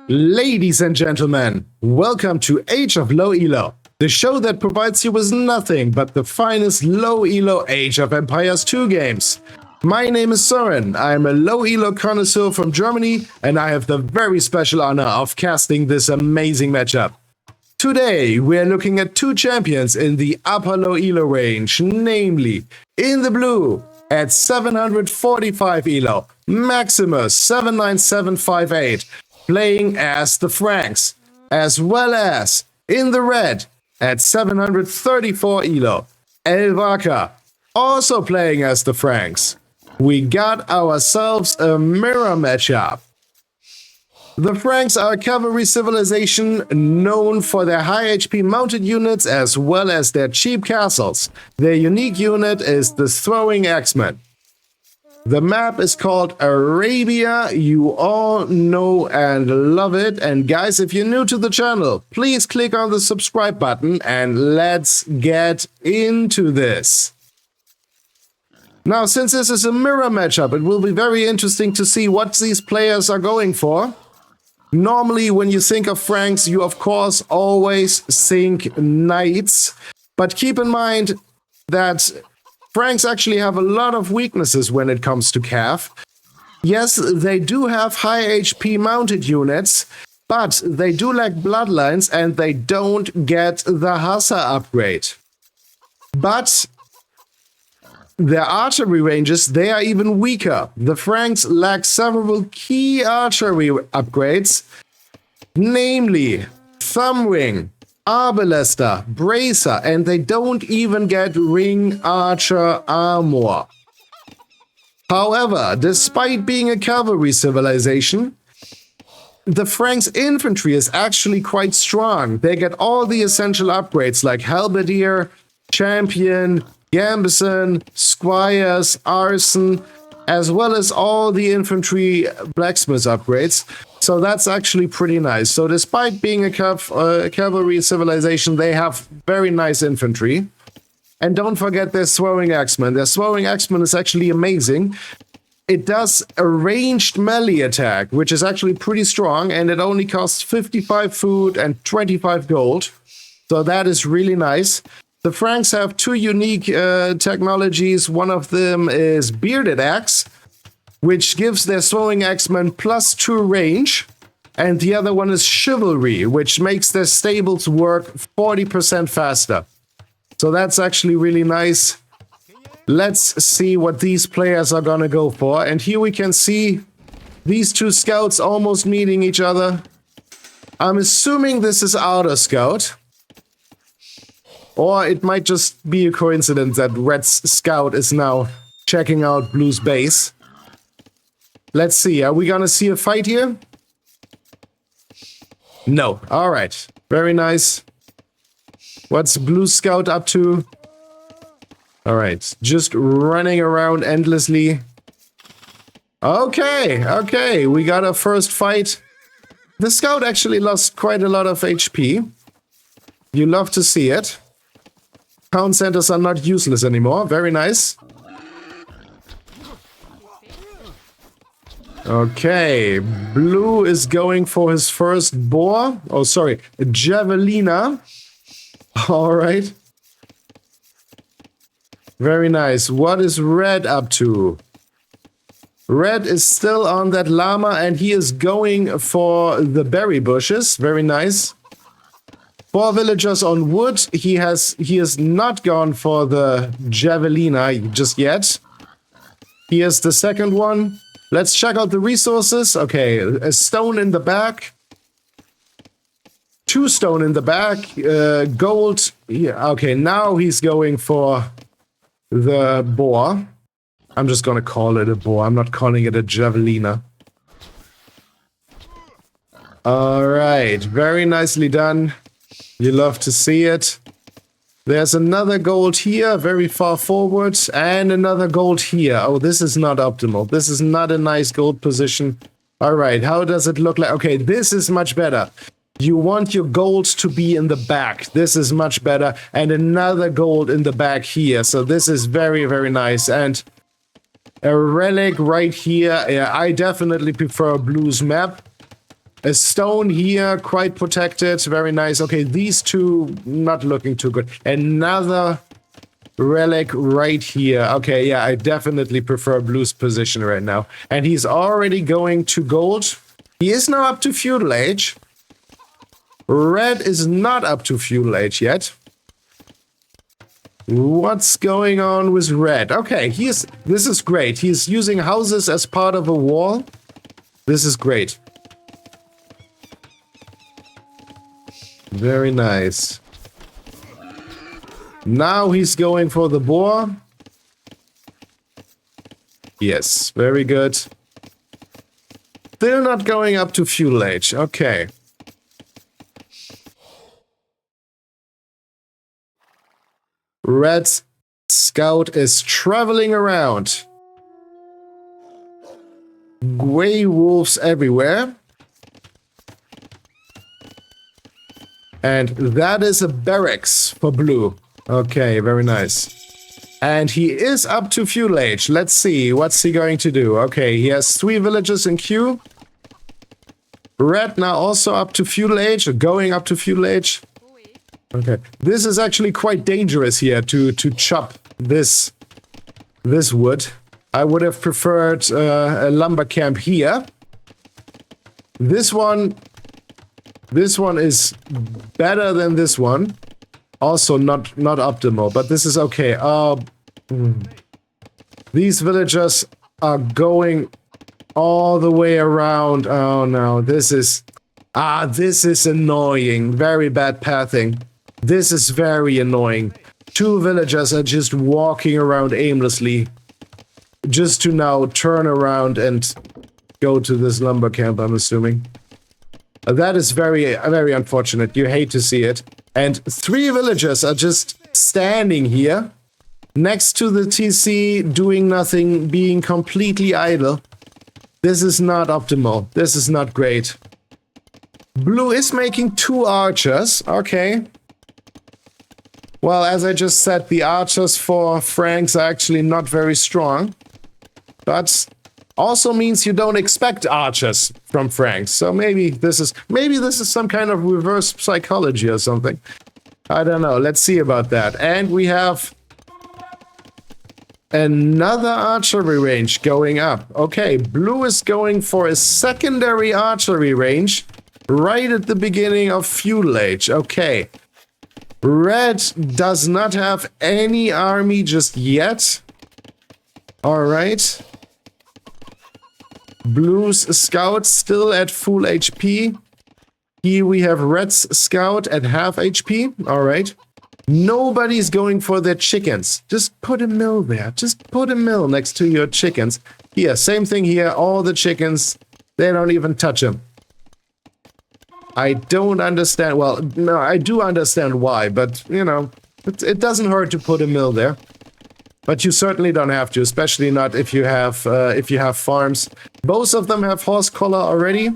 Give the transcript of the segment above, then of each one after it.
Ladies and gentlemen, welcome to Age of Low Elo, the show that provides you with nothing but the finest low elo Age of Empires 2 games. My name is Søren, I'm a low elo connoisseur from Germany, and I have the very special honor of casting this amazing matchup. Today, we're looking at two champions in the upper low elo range, namely, in the blue, at 745 elo, Maximus 79758, playing as the Franks, as well as in the red at 734 elo, elVaka, also playing as the Franks. We got ourselves a mirror matchup. The Franks are a cavalry civilization known for their high HP mounted units as well as their cheap castles. Their unique unit is the Throwing Axeman. The map is called Arabia. You all know and love it. And guys, if you're new to the channel, please click on the subscribe button and let's get into this. Now, since this is a mirror matchup, it will be very interesting to see what these players are going for. Normally, when you think of Franks, you of course always think knights. But keep in mind that Franks actually have a lot of weaknesses when it comes to cav. Yes, they do have high HP mounted units, but they do lack bloodlines and they don't get the Hussar upgrade. But their archery ranges, they are even weaker. The Franks lack several key archery upgrades, namely Thumb Ring, Arbalaster, Bracer, and they don't even get Ring Archer armor. However, despite being a cavalry civilization, the Franks' infantry is actually quite strong. They get all the essential upgrades like Halberdier, Champion, Gambeson, Squires, Arson, as well as all the infantry blacksmith upgrades. So that's actually pretty nice. So despite being a cavalry civilization, they have very nice infantry. And don't forget their Throwing Axeman. Their Throwing Axeman is actually amazing. It does a ranged melee attack, which is actually pretty strong, and it only costs 55 food and 25 gold. So that is really nice. The Franks have two unique technologies. One of them is Bearded Axe, which gives their Throwing Axeman +2 range. And the other one is Chivalry, which makes their stables work 40% faster. So that's actually really nice. Let's see what these players are gonna go for. And here we can see these two scouts almost meeting each other. I'm assuming this is Outer Scout. Or it might just be a coincidence that Red's scout is now checking out Blue's base. Let's see, are we gonna see a fight here? No. Alright. Very nice. What's Blue Scout up to? Alright. Just running around endlessly. Okay. We got a first fight. The scout actually lost quite a lot of HP. You love to see it. Town centers are not useless anymore. Very nice. Okay, Blue is going for his first boar. Oh, sorry, a javelina. All right. Very nice. What is Red up to? Red is still on that llama and he is going for the berry bushes. Very nice. 4 villagers on wood. He has not gone for the javelina just yet. Here's the second one. Let's check out the resources. Okay, a stone in the back. 2 stone in the back. Gold. Yeah, okay, now he's going for the boar. I'm just gonna call it a boar. I'm not calling it a javelina. Alright, very nicely done. You love to see it. There's another gold here, very far forward, and another gold here. Oh, this is not optimal. This is not a nice gold position. All right, how does it look like? Okay, this is much better. You want your gold to be in the back. This is much better. And another gold in the back here. So this is very, very nice. And a relic right here. Yeah, I definitely prefer Blue's map. A stone here, quite protected. Very nice. Okay, these two not looking too good. Another relic right here. Okay, yeah, I definitely prefer blue's position right now. And he's already going to gold. He is now up to feudal age. Red is not up to feudal age yet. What's going on with red? Okay, this is great. He's using houses as part of a wall. This is great. Very nice. Now he's going for the boar. Yes, very good. Still not going up to feudal age. Okay. Red's scout is traveling around. Grey wolves everywhere. And that is a barracks for blue. Okay, very nice. And he is up to feudal age. Let's see, what's he going to do? Okay, he has 3 villages in queue. Red now also up to feudal age, or going up to feudal age. Okay, this is actually quite dangerous here to chop this wood. I would have preferred a lumber camp here. This one is better than this one. Also not optimal, but this is okay. These villagers are going all the way around. Oh no, this is annoying. Very bad pathing. This is very annoying. 2 villagers are just walking around aimlessly. Just to now turn around and go to this lumber camp, I'm assuming. That is very unfortunate. You hate to see it. And 3 villagers are just standing here next to the TC, doing nothing, being completely idle. This is not optimal. This is not great. Blue is making 2 archers. Okay. Well, as I just said, the archers for Franks are actually not very strong. But also means you don't expect archers from Franks. So maybe this is some kind of reverse psychology or something. I don't know. Let's see about that. And we have another archery range going up. Okay, blue is going for a secondary archery range right at the beginning of feudal age. Okay. Red does not have any army just yet. All right. Blue's scout still at full HP. Here we have Red's scout at half HP. Alright. Nobody's going for their chickens. Just put a mill there. Just put a mill next to your chickens. Here, same thing here. All the chickens, they don't even touch them. I don't understand. Well, no, I do understand why, but, you know, it doesn't hurt to put a mill there. But you certainly don't have to, especially not if you have farms. Both of them have horse collar already.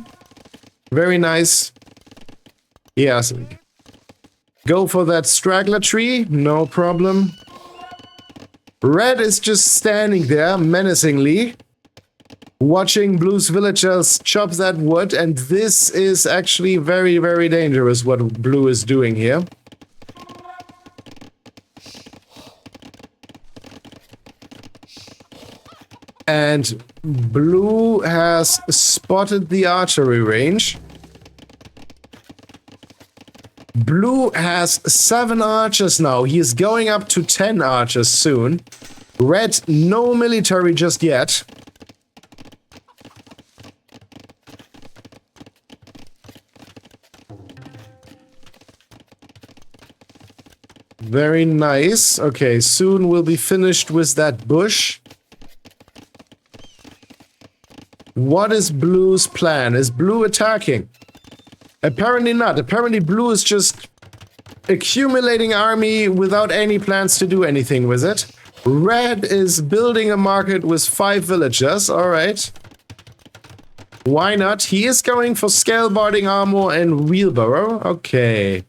Very nice. Yes. Go for that straggler tree, no problem. Red is just standing there menacingly, watching blue's villagers chop that wood, and this is actually very, very dangerous what blue is doing here. And blue has spotted the archery range. Blue has 7 archers now. He is going up to 10 archers soon. Red, no military just yet. Very nice. Okay, soon we'll be finished with that bush. What is blue's plan? Is blue attacking? Apparently not. Apparently blue is just accumulating army without any plans to do anything with it. Red is building a market with 5 villagers. Alright. Why not? He is going for scalebarding armor and wheelbarrow. Okay.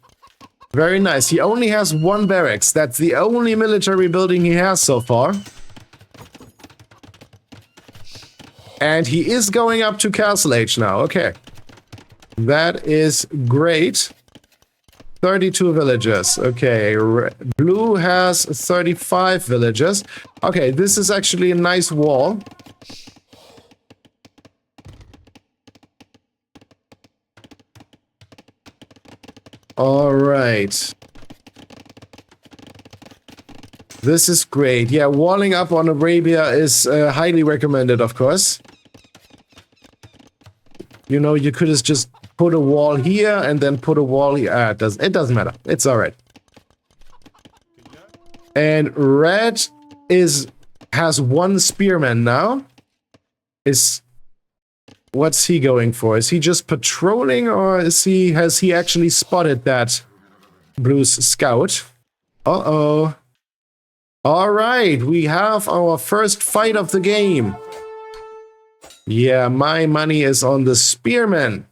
Very nice. He only has 1 barracks. That's the only military building he has so far. And he is going up to castle age now. Okay. That is great. 32 villagers. Okay, blue has 35 villagers. Okay, this is actually a nice wall. All right. This is great. Yeah, walling up on Arabia is highly recommended, of course. You know, you could have just put a wall here and then put a wall here. It doesn't matter. It's all right. And red has one spearman now. What's he going for? Is he just patrolling, or has he actually spotted that blue's scout? Uh-oh. All right, we have our first fight of the game. Yeah, my money is on the spearman.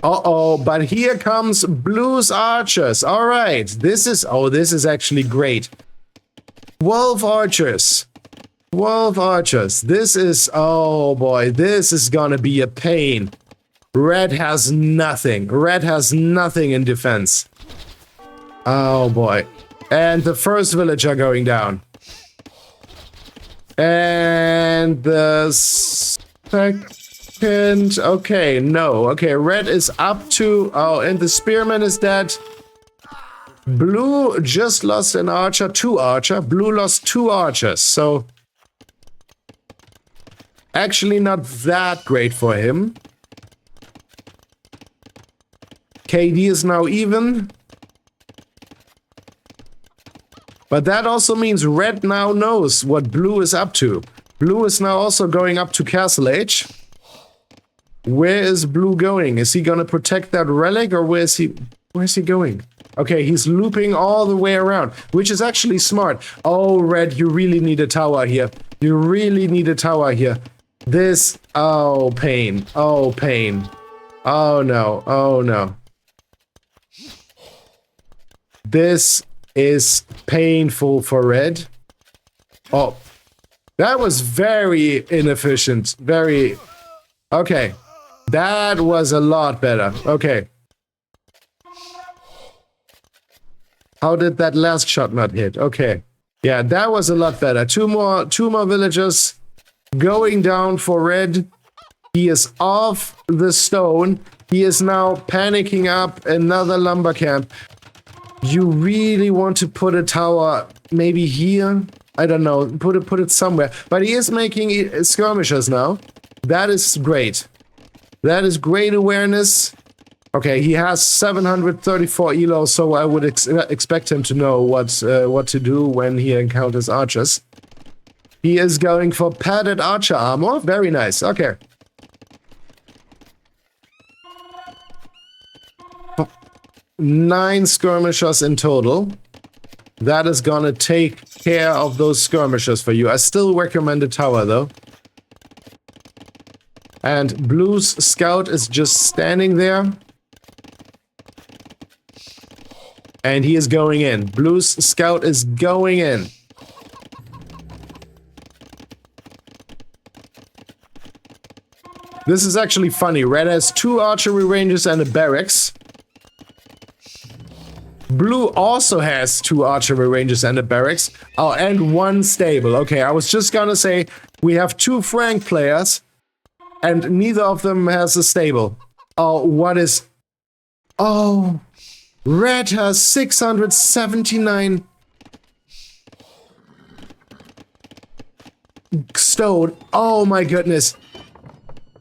Uh-oh, but here comes blue's archers. All right, this is actually great. 12 archers. 12 archers. This is, oh boy, this is gonna be a pain. Red has nothing. Red has nothing in defense. Oh boy. And the first villager going down. And the second... Okay, no. Okay, red is up to... Oh, and the spearman is dead. Blue just lost an archer, 2 archer. Blue lost 2 archers, so... Actually not that great for him. KD is now even. But that also means red now knows what blue is up to. Blue is now also going up to Castle Age. Where is blue going? Is he gonna protect that relic, or where's he going? Okay, he's looping all the way around, which is actually smart. Oh, red, you really need a tower here. You really need a tower here. This, oh, pain. Oh, pain. Oh, no. Oh, no. This is painful for red. Oh, that was very inefficient. Very... Okay. That was a lot better. Okay. How did that last shot not hit? Okay. Yeah, that was a lot better. Two more villagers going down for red. He is off the stone. He is now panicking up another lumber camp. You really want to put a tower maybe here? I don't know. Put it somewhere. But he is making skirmishers now. That is great. That is great awareness. Okay, he has 734 elo, so I would expect him to know what to do when he encounters archers. He is going for padded archer armor. Very nice. Okay. Nine skirmishers in total. That is gonna take care of those skirmishers for you. I still recommend a tower, though. And blue's scout is just standing there. And he is going in. Blue's scout is going in. This is actually funny. Red has 2 archery ranges and a barracks. Blue also has 2 archery ranges and a barracks. Oh, and 1 stable. Okay, I was just gonna say, we have 2 Frank players, and neither of them has a stable. Oh, what is... Oh... Red has 679 stone. Oh my goodness.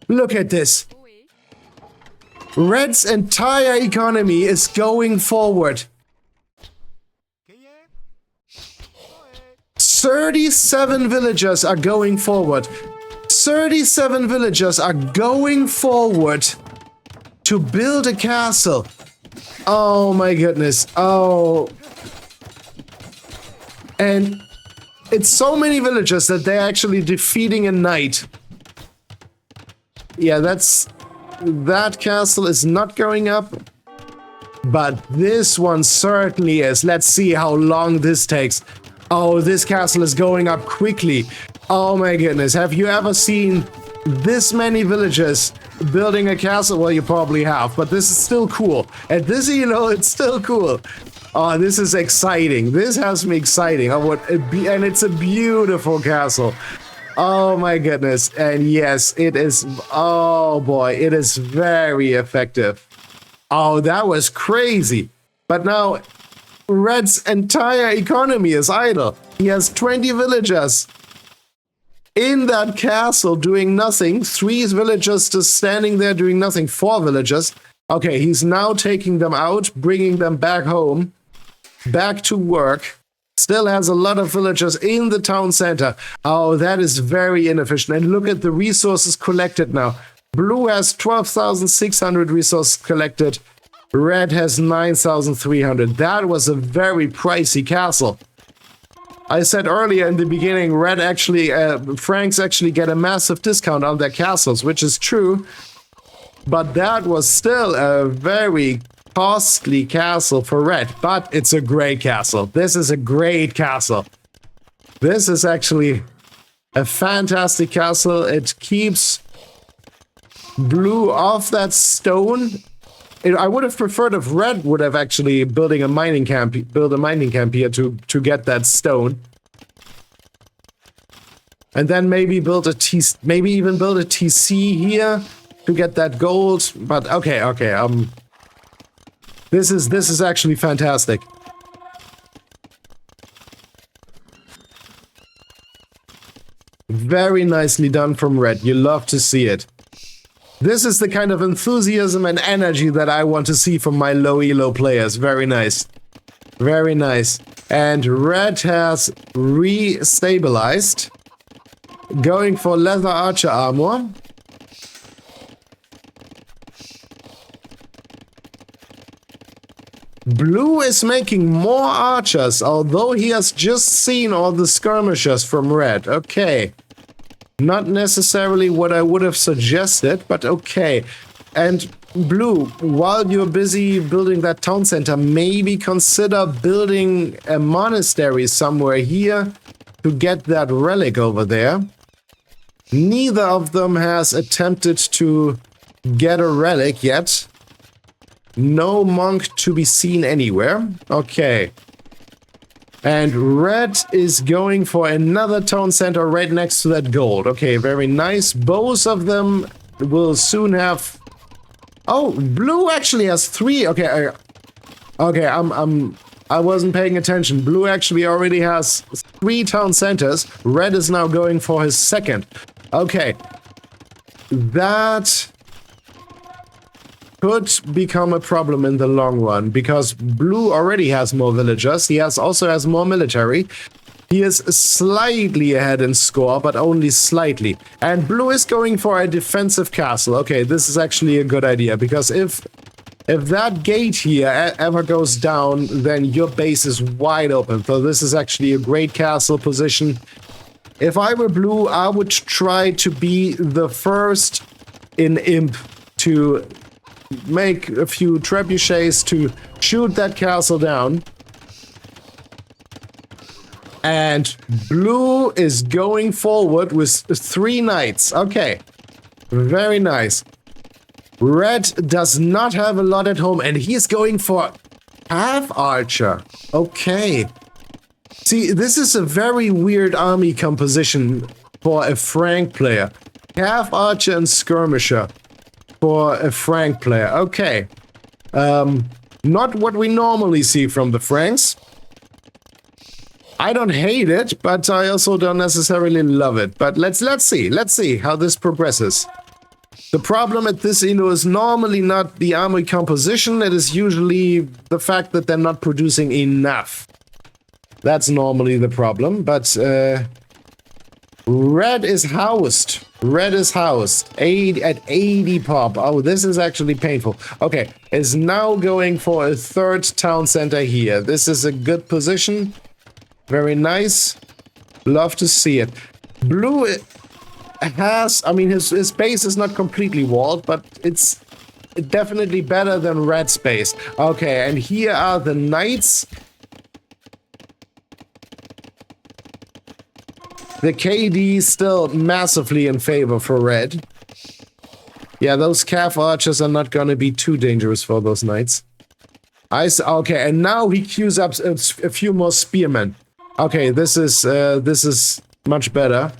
Look at this. Red's entire economy is going forward. 37 villagers are going forward. 37 villagers are going forward to build a castle. Oh my goodness. Oh. And it's so many villagers that they're actually defeating a knight. Yeah, that castle is not going up. But this one certainly is. Let's see how long this takes. Oh, this castle is going up quickly. Oh my goodness. Have you ever seen this many villagers building a castle? Well, you probably have, but this is still cool. At this elo, it's still cool. Oh, this is exciting. This has me exciting. And it's a beautiful castle. Oh my goodness. And yes, it is. Oh boy, it is very effective. Oh, that was crazy. But now Red's entire economy is idle. He has 20 villagers in that castle doing nothing. 3 villagers just standing there doing nothing. 4 villagers. Okay, he's now taking them out, bringing them back home, back to work. Still has a lot of villagers in the town center. Oh, that is very inefficient. And look at the resources collected now. Blue has 12,600 resources collected. Red has 9,300. That was a very pricey castle. I said earlier in the beginning, Red actually, Franks actually get a massive discount on their castles, which is true. But that was still a very costly castle for Red. But it's a great castle. This is a great castle. This is actually a fantastic castle. It keeps Blue off that stone. I would have preferred if Red would have actually built a mining camp here to get that stone, and then maybe even build a TC here to get that gold. But okay, this is actually fantastic. Very nicely done from Red. You love to see it. This is the kind of enthusiasm and energy that I want to see from my low elo players. Very nice. Very nice. And Red has re-stabilized. Going for leather archer armor. Blue is making more archers, although he has just seen all the skirmishers from Red. Okay. Not necessarily what I would have suggested, but okay. And Blue, while you're busy building that town center, maybe consider building a monastery somewhere here to get that relic over there. Neither of them has attempted to get a relic yet. No monk to be seen anywhere. Okay. And Red is going for another town center right next to that gold. Okay, very nice. Both of them will soon have... Oh, Blue actually has 3. Okay, I wasn't paying attention. Blue actually already has 3 town centers. Red is now going for his second. Okay. That could become a problem in the long run, because Blue already has more villagers. He also has more military. He is slightly ahead in score, but only slightly. And Blue is going for a defensive castle. Okay, this is actually a good idea, because if that gate here ever goes down, then your base is wide open. So this is actually a great castle position. If I were Blue, I would try to be the first in Imp to make a few trebuchets to shoot that castle down. And Blue is going forward with 3 knights. Okay, very nice. Red does not have a lot at home, and he's going for half archer. Okay. See, this is a very weird army composition for a Frank player. Half archer and skirmisher for a Frank player. Okay. Not what we normally see from the Franks. I don't hate it, but I also don't necessarily love it. But let's see how this progresses. The problem at this elo is normally not the army composition. It is usually the fact that they're not producing enough. That's normally the problem, but Red is housed. Red is housed. At 80 pop. Oh, this is actually painful. Okay, is now going for a 3rd town center here. This is a good position. Very nice. Love to see it. Blue has, I mean, his base is not completely walled, but it's definitely better than Red's base. Okay, and here are the knights. The KD is still massively in favor for Red. Yeah, those calf archers are not gonna be too dangerous for those knights. Okay, and now he queues up a few more spearmen. Okay, this is much better.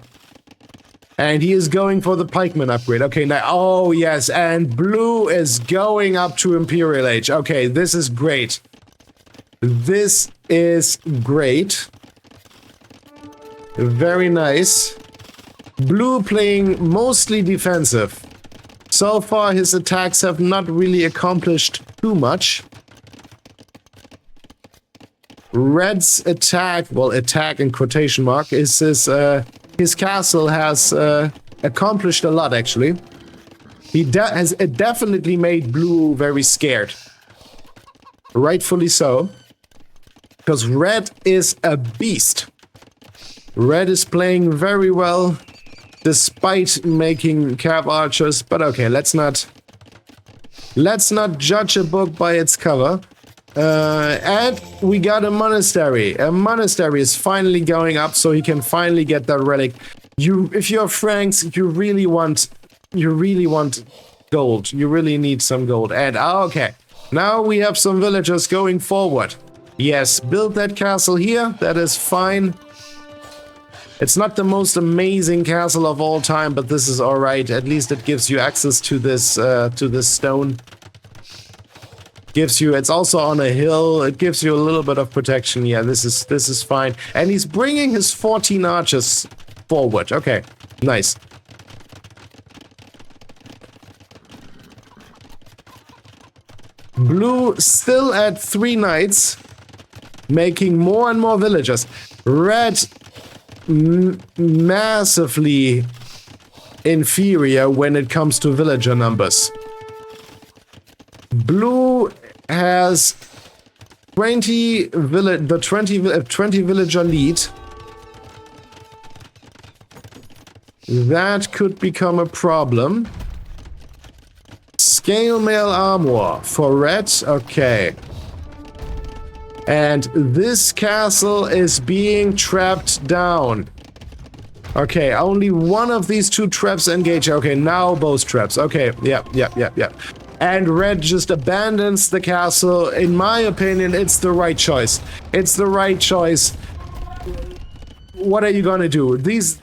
And he is going for the pikeman upgrade. Okay, now, oh yes, and blue is going up to Imperial Age. Okay, this is great. This is great. Very nice. Blue playing mostly defensive. So far, his attacks have not really accomplished too much. Red's attack, well, attack in quotation mark, is his castle has accomplished a lot, actually. He has definitely made blue very scared. Rightfully so. Because red is a beast. Red is playing very well, despite making cav archers. But okay, let's not judge a book by its cover. And we got a monastery. A monastery is finally going up, so he can finally get that relic. If you're Franks, you really want gold. You really need some gold. And okay, now we have some villagers going forward. Yes, build that castle here. That is fine. It's not the most amazing castle of all time, but this is all right. At least it gives you access to this stone. Gives you, it's also on a hill, it gives you a little bit of protection. Yeah, this is fine. And he's bringing his 14 archers forward. Okay, nice. Blue still at 3 knights, making more and more villagers. Red massively inferior when it comes to villager numbers. Blue has 20 villager lead. That could become a problem. Scale mail armor for red. Okay. And this castle is being trapped down. Okay, only one of these 2 traps engage. Okay, now both traps. Okay, yep. And red just abandons the castle. In my opinion, it's the right choice. It's the right choice. What are you gonna do? This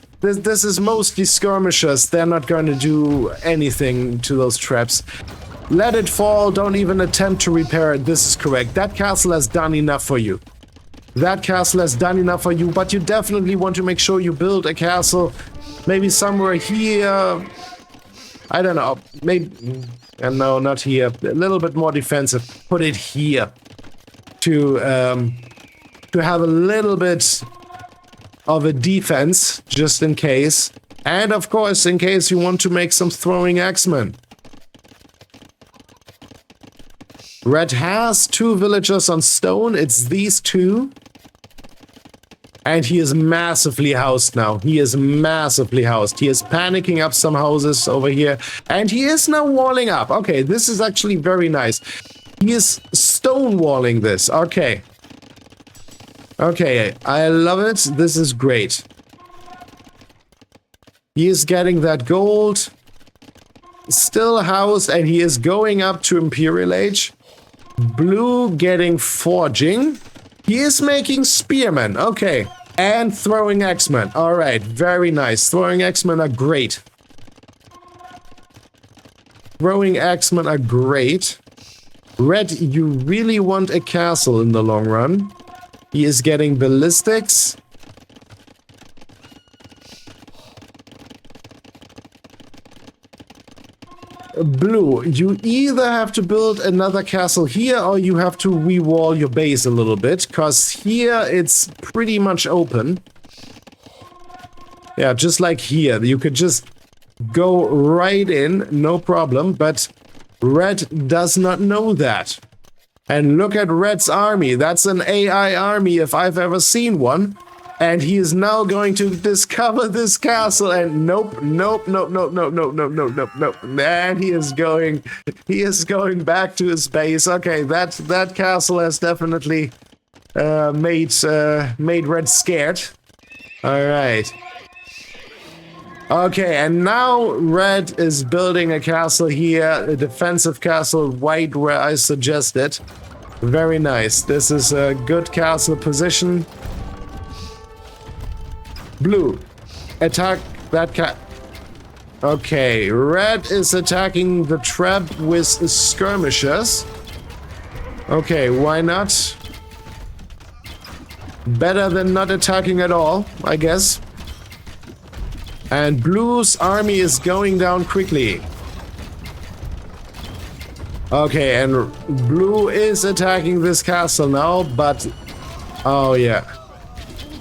is mostly skirmishers. They're not gonna do anything to those traps. Let it fall. Don't even attempt to repair it. This is correct. That castle has done enough for you. That castle has done enough for you, but you definitely want to make sure you build a castle maybe somewhere here. I don't know, maybe, and no, not here. A little bit more defensive. Put it here to have a little bit of a defense, just in case. And of course, in case you want to make some Throwing Axeman. Red has 2 villagers on stone. It's these 2. And he is massively housed now. He is massively housed. He is panicking up some houses over here. And he is now walling up. Okay, this is actually very nice. He is stonewalling this. Okay. Okay, I love it. This is great. He is getting that gold. Still housed, and he is going up to Imperial Age. Blue getting forging. He is making spearmen. Okay. And Throwing Axeman. Alright, very nice. Throwing Axeman are great. Throwing Axeman are great. Red, you really want a castle in the long run. He is getting ballistics. Blue, you either have to build another castle here or you have to re-wall your base a little bit, because here it's pretty much open. Yeah, just like here. You could just go right in, no problem, but red does not know that. And look at red's army. That's an AI army if I've ever seen one. And he is now going to discover this castle, and nope. And he is going back to his base. Okay, that castle has definitely made red scared. All right. Okay, and now red is building a castle here, a defensive castle right where I suggested. Very nice. This is a good castle position. Blue, attack that cat. Okay, red is attacking the trap with skirmishers. Okay, why not? Better than not attacking at all, I guess. And blue's army is going down quickly. Okay, and blue is attacking this castle now, but... Oh, yeah.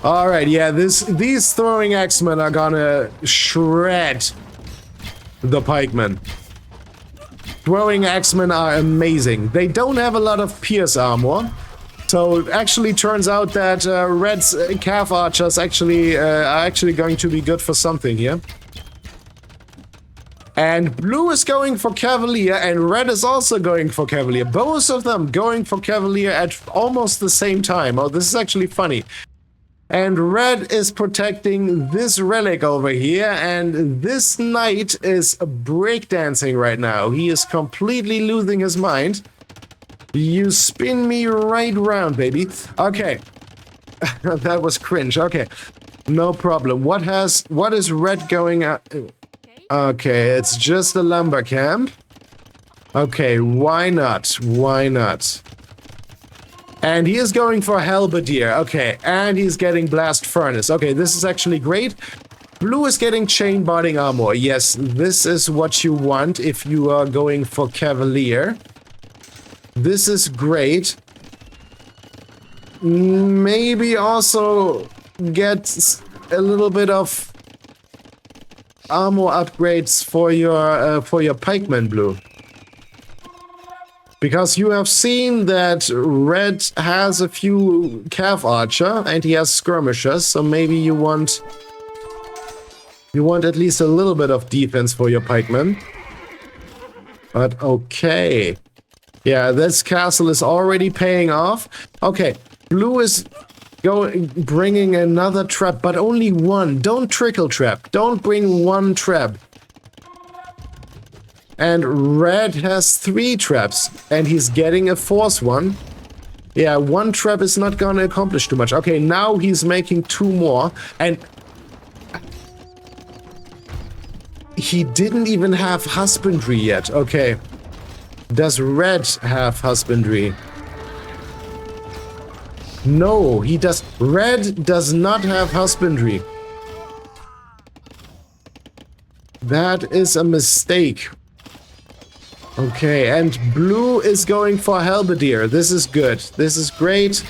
Alright, yeah, these Throwing Axemen are gonna shred the pikemen. Throwing Axemen are amazing. They don't have a lot of pierce armor. So it actually turns out that red's calf archers actually are actually going to be good for something here. And blue is going for cavalier and red is also going for cavalier. Both of them going for cavalier at almost the same time. Oh, this is actually funny. And red is protecting this relic over here, and this knight is breakdancing right now. He is completely losing his mind. You spin me right round, baby. Okay. That was cringe. Okay. No problem. What is red going at? Okay, it's just a lumber camp. Okay, why not? Why not? And he is going for halberdier. Okay, and he's getting blast furnace. Okay, this is actually great. Blue is getting chain barding armor. Yes, this is what you want if you are going for cavalier. This is great. Maybe also get a little bit of armor upgrades for your pikemen, blue. Because you have seen that red has a few calf archer and he has skirmishers, so maybe you want at least a little bit of defense for your pikemen. But okay. Yeah, this castle is already paying off. Okay, blue is bringing another trap, but only one. Don't trickle trap. Don't bring one trap. And red has 3 traps, and he's getting a 4th one. Yeah, 1 trap is not gonna accomplish too much. Okay, now he's making 2 more, and he didn't even have husbandry yet. Okay. Does red have husbandry? No, he does. Red does not have husbandry. That is a mistake. Okay, and blue is going for halberdier. This is good. This is great.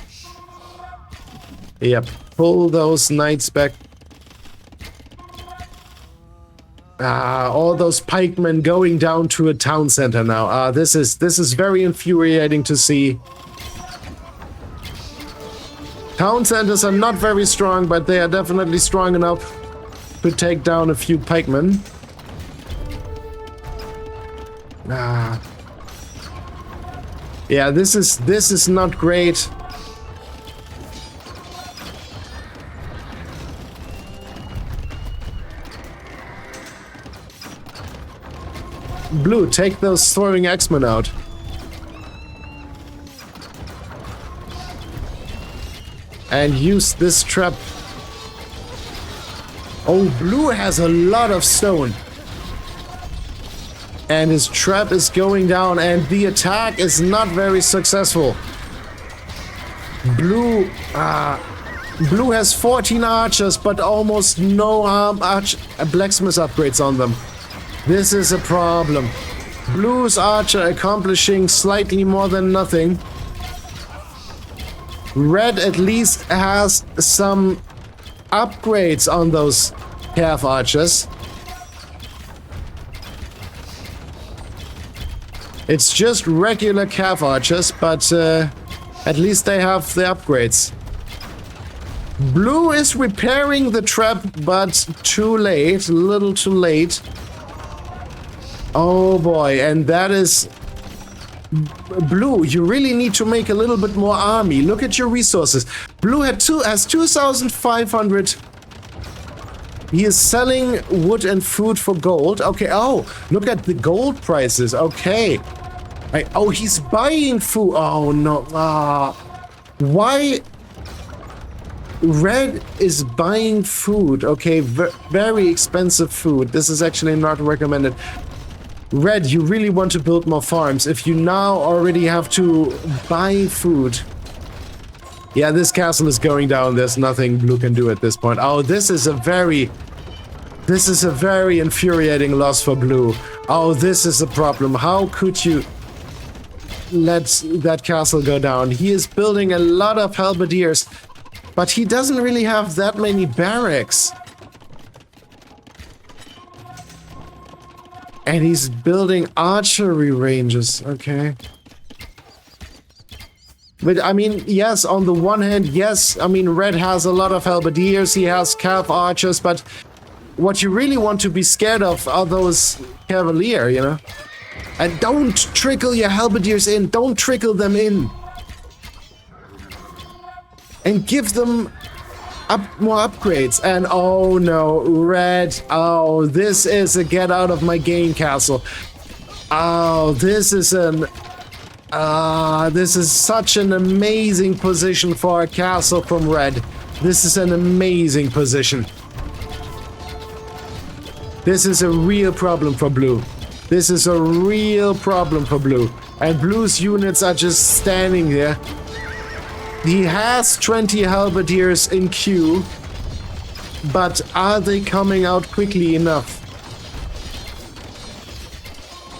Yep, pull those knights back. All those pikemen going down to a town center now. This is very infuriating to see. Town centers are not very strong, but they are definitely strong enough to take down a few pikemen. Yeah, this is not great. Blue, take those Throwing Axemen out. And use this trap. Oh, blue has a lot of stone. And his trap is going down, and the attack is not very successful. Blue has 14 archers, but almost no blacksmith upgrades on them. This is a problem. Blue's archer accomplishing slightly more than nothing. Red at least has some upgrades on those calf archers. It's just regular calf archers, but at least they have the upgrades. Blue is repairing the trap, but too late, a little too late. Oh boy, and that is... Blue, you really need to make a little bit more army. Look at your resources. Blue has 2,500 He is selling wood and food for gold. Okay, oh, look at the gold prices. Okay. Oh, he's buying food. Oh, no. Why? Red is buying food. Okay, very expensive food. This is actually not recommended. Red, you really want to build more farms. If you now already have to buy food. Yeah, this castle is going down. There's nothing blue can do at this point. Oh, this is a very infuriating loss for blue. Oh, this is a problem. How could you let that castle go down? He is building a lot of halberdiers, but he doesn't really have that many barracks. And he's building archery ranges. Okay. But, I mean, yes, on the one hand, yes, I mean, Red has a lot of halberdiers, he has cav archers, but what you really want to be scared of are those cavalier, you know? And don't trickle your halberdiers in, don't trickle them in. And give them more upgrades. And oh no, Red, oh, this is a get out of my game castle. Oh, this is such an amazing position for a castle from Red. This is an amazing position. This is a real problem for Blue. This is a real problem for Blue. And Blue's units are just standing there. He has 20 halberdiers in queue, but are they coming out quickly enough?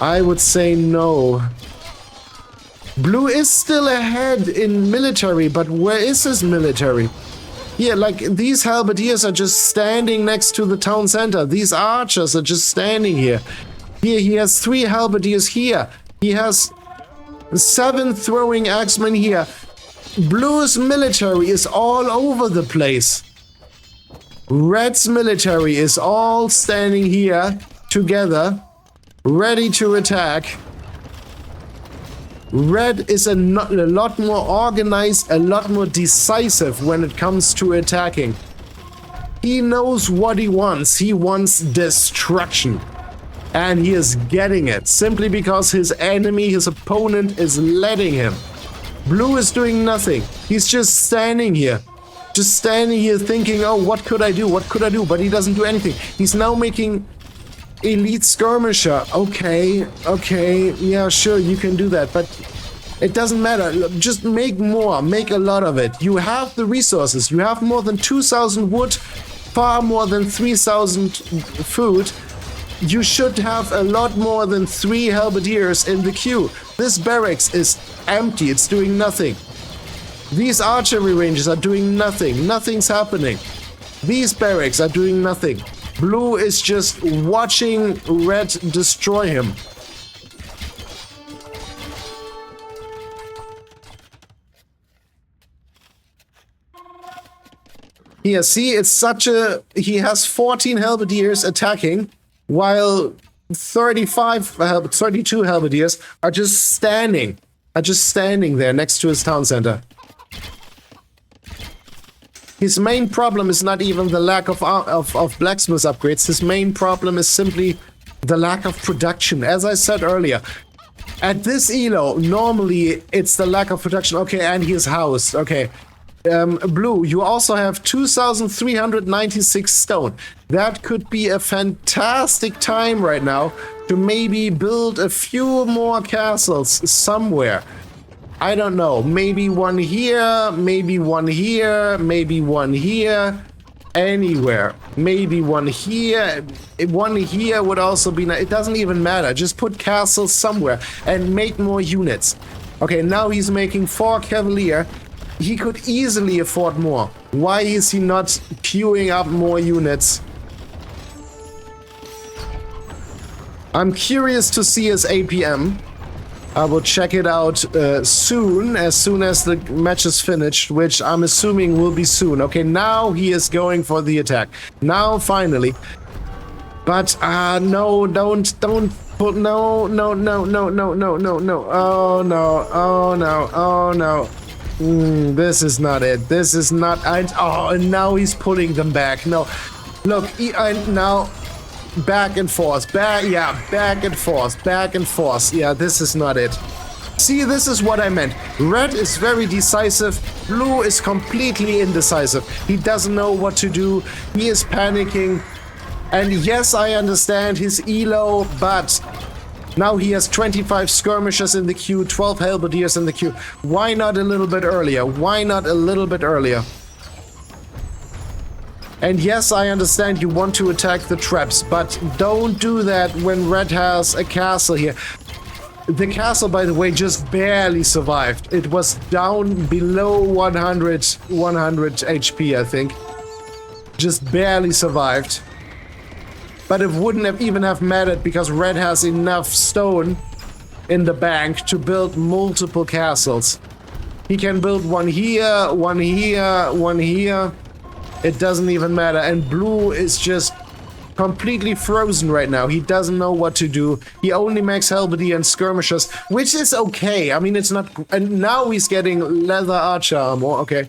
I would say no. Blue is still ahead in military, but where is his military? Yeah, like, these halberdiers are just standing next to the town center. These archers are just standing here. Here, he has 3 halberdiers here. He has 7 throwing axemen here. Blue's military is all over the place. Red's military is all standing here together, ready to attack. Red is a lot more organized, a lot more decisive when it comes to attacking. He knows what he wants. He wants destruction. And he is getting it simply because his enemy, his opponent, is letting him. Blue is doing nothing. He's just standing here. Just standing here thinking, oh, what could I do? What could I do? But he doesn't do anything. He's now making elite skirmisher. Okay, yeah, sure, you can do that, but it doesn't matter. Just make more, make a lot of it. You have the resources. You have more than 2,000 wood, far more than 3,000 food. You should have a lot more than 3 halberdiers in the queue. This barracks is empty. It's doing nothing. These archery ranges are doing nothing. Nothing's happening. These barracks are doing nothing. Blue is just watching Red destroy him. Here, see, it's such a... He has 14 halberdiers attacking, while 32 halberdiers are just standing there next to his town center. His main problem is not even the lack of blacksmith upgrades. His main problem is simply the lack of production. As I said earlier, at this elo, normally it's the lack of production. Okay, and he is housed. Okay. Blue, you also have 2,396 stone. That could be a fantastic time right now to maybe build a few more castles somewhere. I don't know, maybe one here, maybe one here, maybe one here, anywhere. Maybe one here. One here would also be nice. It doesn't even matter. Just put castles somewhere and make more units. Okay, now he's making 4 cavalier. He could easily afford more. Why is he not queuing up more units? I'm curious to see his APM. I will check it out soon as the match is finished, which I'm assuming will be soon. Okay, now he is going for the attack. Now, finally. But, no, don't put, no. Oh, no, oh, no. This is not it. This is not, and now he's pulling them back. No. Look, and now back and forth. Back and forth. Back and forth. Yeah, this is not it. See, this is what I meant. Red is very decisive. Blue is completely indecisive. He doesn't know what to do. He is panicking. And yes, I understand his elo, but now he has 25 skirmishers in the queue, 12 halberdiers in the queue. Why not a little bit earlier? Why not a little bit earlier? And yes, I understand you want to attack the traps, but don't do that when Red has a castle here. The castle, by the way, just barely survived. It was down below 100 HP, I think. Just barely survived. But it wouldn't have even have mattered because Red has enough stone in the bank to build multiple castles. He can build one here, one here, one here. It doesn't even matter. And Blue is just completely frozen right now. He doesn't know what to do. He only makes halberdier and skirmishers, which is okay. I mean, it's not... And now he's getting leather archer armor. Okay.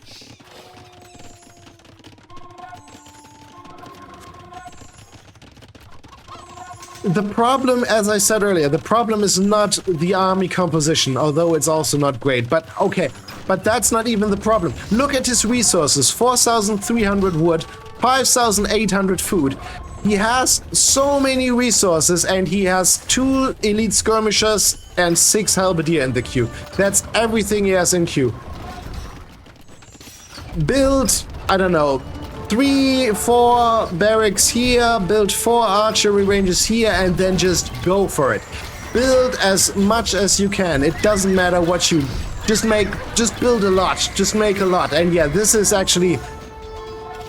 The problem, as I said earlier, the problem is not the army composition, although it's also not great. But okay, but that's not even the problem. Look at his resources. 4,300 wood, 5,800 food. He has so many resources and he has 2 elite skirmishers and 6 halberdier in the queue. That's everything he has in queue. Build, I don't know, 3, 4 barracks here, build 4 archery ranges here, and then just go for it. Build as much as you can. It doesn't matter what you... Just build a lot. Just make a lot. And yeah, this is actually...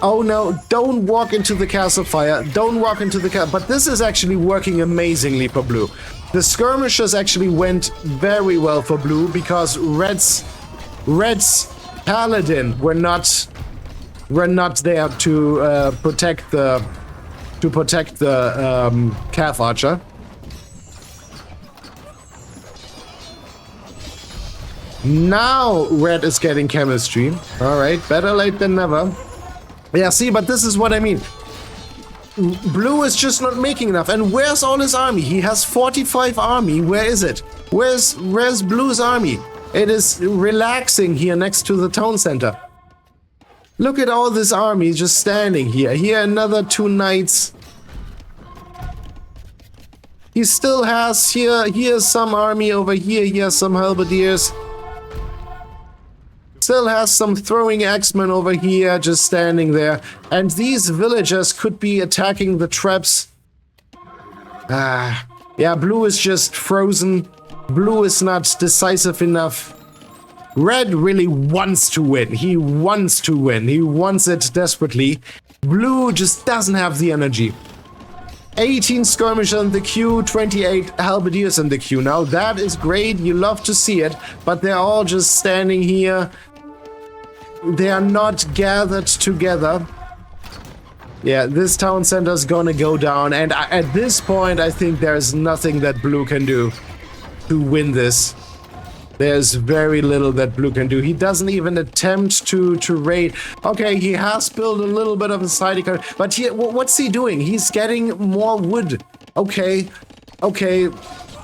Oh no, don't walk into the castle fire. Don't walk into the castle. But this is actually working amazingly for Blue. The skirmishers actually went very well for Blue because Red's paladin were not there to protect the calf archer. Now Red is getting chemistry. All right, better late than never. Yeah, see, but this is what I mean. Blue is just not making enough. And where's all his army? He has 45 army. Where is it? Where's Blue's army? It is relaxing here next to the town center. Look at all this army just standing here. Here another 2 knights. He still has here's some army over here. He has some halberdiers. Still has some throwing axemen over here, just standing there. And these villagers could be attacking the traps. Yeah, Blue is just frozen. Blue is not decisive enough. Red really wants to win. He wants to win. He wants it desperately. Blue just doesn't have the energy. 18 skirmishers in the queue, 28 halberdiers in the queue. Now that is great. You love to see it. But they're all just standing here. They are not gathered together. Yeah, this town center is gonna go down. And at this point, I think there's nothing that Blue can do to win this. There's very little that Blue can do. He doesn't even attempt to raid. Okay, he has built a little bit of a side economy, but what's he doing? He's getting more wood. Okay, okay.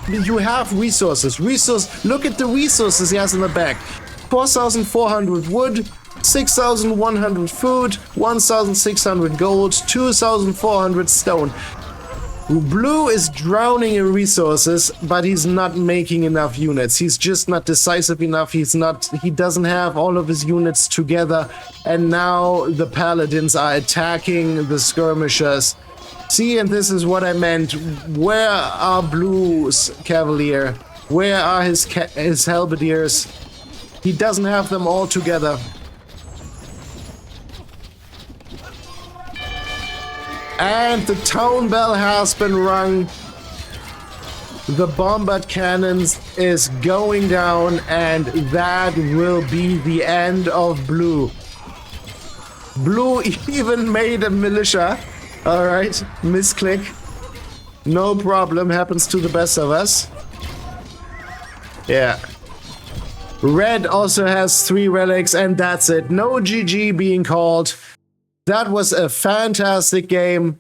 You have resources. Look at the resources he has in the back. 4,400 wood, 6,100 food, 1,600 gold, 2,400 stone. Blue is drowning in resources, but he's not making enough units. He's just not decisive enough. He doesn't have all of his units together. And now the paladins are attacking the skirmishers. See, and this is what I meant. Where are Blue's cavalier? Where are his halberdiers? He doesn't have them all together. And the town bell has been rung. The bombard cannons is going down, and that will be the end of Blue. Blue even made a militia. Alright, misclick. No problem, happens to the best of us. Yeah. Red also has 3 relics, and that's it. No GG being called. That was a fantastic game.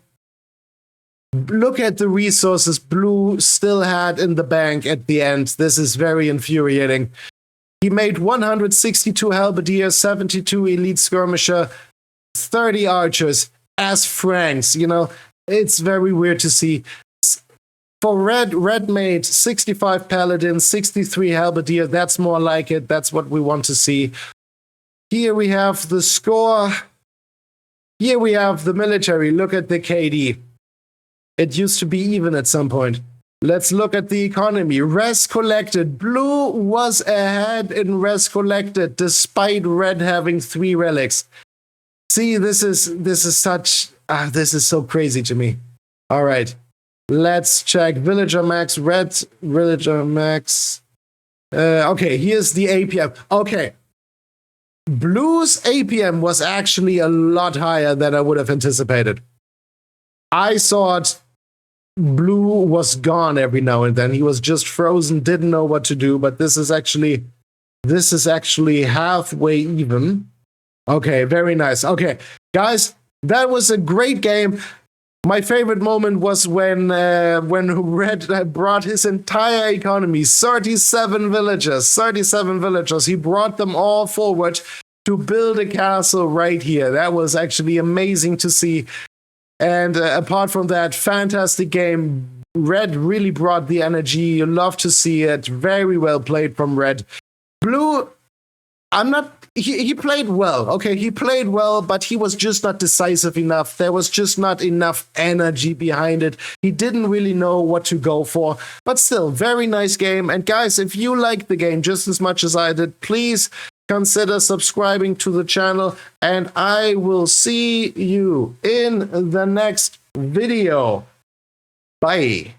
Look at the resources Blue still had in the bank at the end. This is very infuriating. He made 162 halberdiers, 72 elite skirmisher, 30 archers as Franks. You know, it's very weird to see. For Red made 65 paladins, 63 halberdiers. That's more like it. That's what we want to see. Here we have the score. Here we have the military. Look at the KD. It used to be even at some point. Let's look at the economy. Res collected. Blue was ahead in res collected, despite Red having 3 relics. See, this is so crazy to me. All right, let's check villager max. Red villager max. Okay, here's the APM. Okay, Blue's APM was actually a lot higher than I would have anticipated. I thought Blue was gone every now and then. He was just frozen, didn't know what to do, but this is actually halfway even. Okay, very nice. Okay, guys, that was a great game. My favorite moment was when Red brought his entire economy, 37 villagers. He brought them all forward to build a castle right here. That was actually amazing to see. And apart from that, fantastic game. Red really brought the energy. You love to see it. Very well played from Red. Blue, he played well. Okay, he played well, but he was just not decisive enough. There was just not enough energy behind it. He didn't really know what to go for. But still, very nice game. And guys, if you like the game just as much as I did, please consider subscribing to the channel, and I will see you in the next video. Bye.